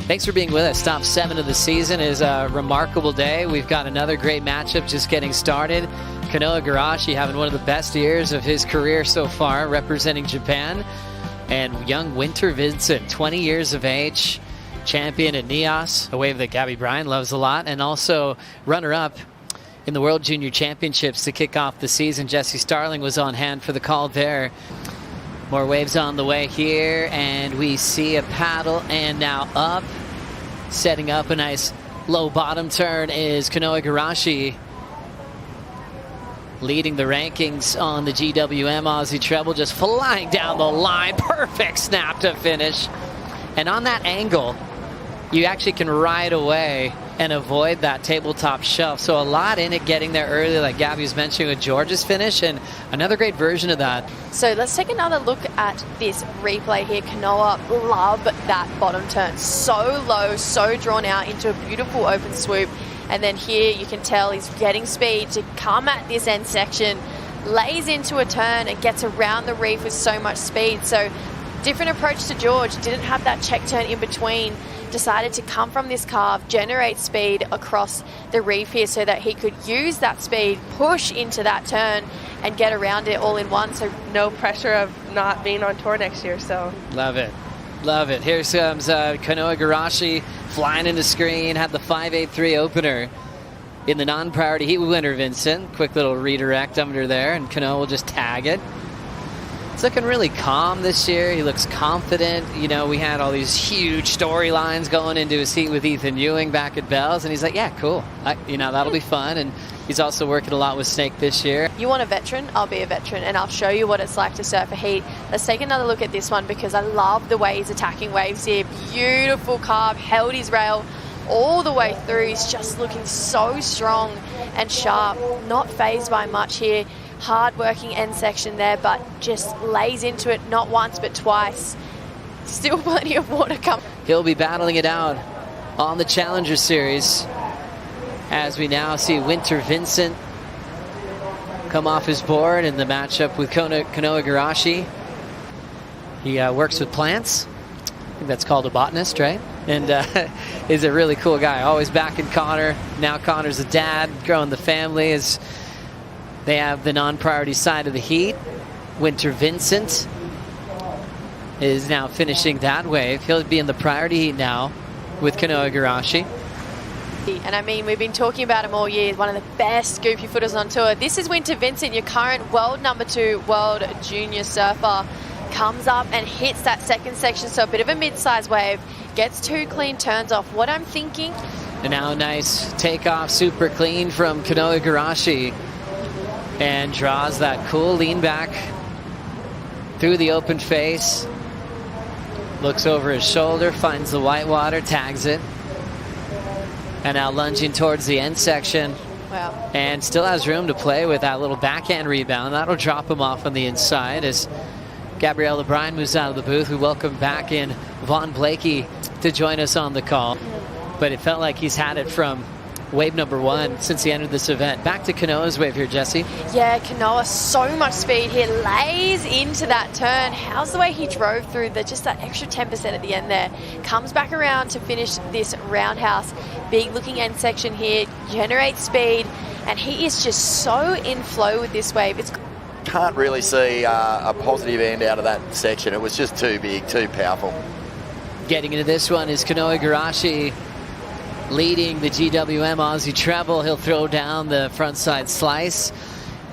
Thanks for being with us. Top 7 of the season is a remarkable day. We've got another great matchup just getting started. Kanoa Igarashi having one of the best years of his career so far, representing Japan. And young W.Vincent, 20 years of age, champion at NIOS, a wave that Gabby Bryan loves a lot, and also runner-up in the World Junior Championships to kick off the season. Jesse Starling was on hand for the call there. More waves on the way here, and we see a paddle, and now up. Setting up a nice low bottom turn is Kanoa Igarashi, leading the rankings on the GWM Aussie Treble, just flying down the line. Perfect snap to finish. And on that angle, you actually can ride away and avoid that tabletop shelf. So a lot in it getting there early, like Gabby was mentioning with George's finish, and another great version of that. So let's take another look at this replay here. Kanoa, love that bottom turn. So low, so drawn out into a beautiful open swoop. And then here you can tell he's getting speed to come at this end section, lays into a turn and gets around the reef with so much speed. So different approach to George, didn't have that check turn in between. Decided to come from this carve, generate speed across the reef here so that he could use that speed, push into that turn and get around it all in one. So no pressure of not being on tour next year. So love it. Love it. Here comes Kanoa Igarashi flying into screen, had the 5.83 opener in the non-priority heat with W.Vincent. Quick little redirect under there, and Kanoa will just tag it. It's looking really calm this year. He looks confident. You know, we had all these huge storylines going into his heat with Ethan Ewing back at Bell's, and he's like, yeah, cool. That'll be fun. And he's also working a lot with Snake this year. You want a veteran? I'll be a veteran, and I'll show you what it's like to surf a heat. Let's take another look at this one because I love the way he's attacking waves here. Beautiful carve, held his rail all the way through. He's just looking so strong and sharp, not phased by much here. Hard working end section there, but just lays into it not once but twice. Still plenty of water coming. He'll be battling it out on the Challenger Series as we now see W.Vincent come off his board in the matchup with Kanoa Igarashi. He works with plants. I think that's called a botanist, right? And is a really cool guy. Always backing Connor. Now Connor's a dad, growing the family. They have the non-priority side of the heat. W.Vincent is now finishing that wave. He'll be in the priority heat now with Kanoa Igarashi. And I mean, we've been talking about him all year. One of the best goofy footers on tour. This is W.Vincent, your current world #2 world junior surfer. Comes up and hits that second section, so a bit of a mid-size wave. Gets 2 clean turns off. What I'm thinking... And now a nice takeoff, super clean from Kanoa Igarashi. And draws that cool lean back through the open face. Looks over his shoulder, finds the white water, tags it. And now lunging towards the end section. Wow. And still has room to play with that little backhand rebound. That'll drop him off on the inside as Gabrielle O'Brien moves out of the booth. We welcome back in Vaughn Blakey to join us on the call. But it felt like he's had it from wave #1 since he entered this event. Back to Kanoa's wave here, Jesse. Yeah, Kanoa, so much speed here, lays into that turn. How's the way he drove through just that extra 10% at the end there. Comes back around to finish this roundhouse. Big looking end section here, generates speed, and he is just so in flow with this wave. Can't really see a positive end out of that section. It was just too big, too powerful. Getting into this one is Kanoa Igarashi, leading the GWM Aussie Treble. He'll throw down the frontside slice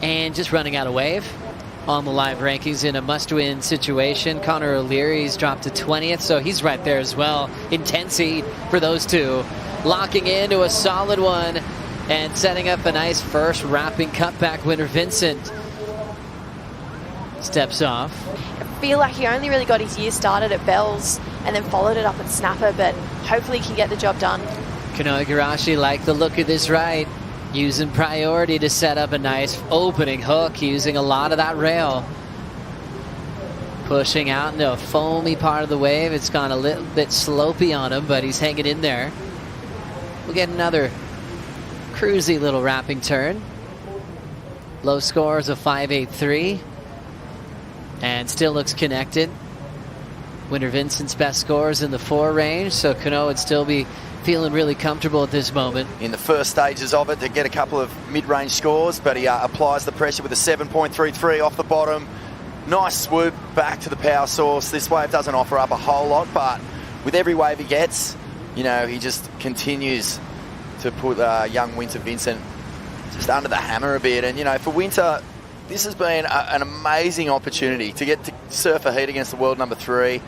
and just running out of wave on the live rankings in a must-win situation. Connor O'Leary's dropped to 20th, so he's right there as well. Intense heat for those two. Locking into a solid one and setting up a nice first wrapping cutback. W.Vincent steps off. I feel like he only really got his year started at Bell's and then followed it up at Snapper, but hopefully he can get the job done. Kanoa Igarashi like the look of this right, using priority to set up a nice opening hook, using a lot of that rail. Pushing out into a foamy part of the wave. It's gone a little bit slopey on him, but he's hanging in there. We'll get another cruisy little wrapping turn. Low scores of 5.83. And still looks connected. Winter-Vincent's best scores in the 4 range, so Kanoa would still be feeling really comfortable at this moment. In the first stages of it to get a couple of mid-range scores, but he applies the pressure with a 7.33 off the bottom. Nice swoop back to the power source. This wave doesn't offer up a whole lot, but with every wave he gets, you know, he just continues to put young Winter-Vincent just under the hammer a bit. And, you know, for Winter, this has been an amazing opportunity to get to surf a heat against the world number 3.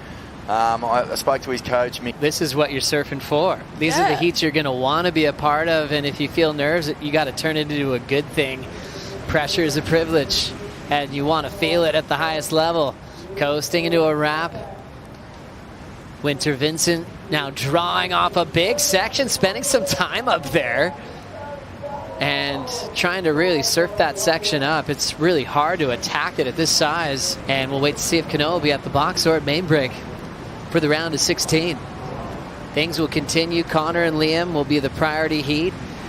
I spoke to his coach, Mick. This is what you're surfing for. These are the heats you're going to want to be a part of, and if you feel nerves, you got to turn it into a good thing. Pressure is a privilege, and you want to feel it at the highest level. Coasting into a wrap. Winter-Vincent now drawing off a big section, spending some time up there and trying to really surf that section up. It's really hard to attack it at this size, and we'll wait to see if Kanoa will be at the box or at main break for the round of 16. Things will continue. Connor and Liam will be the priority heat.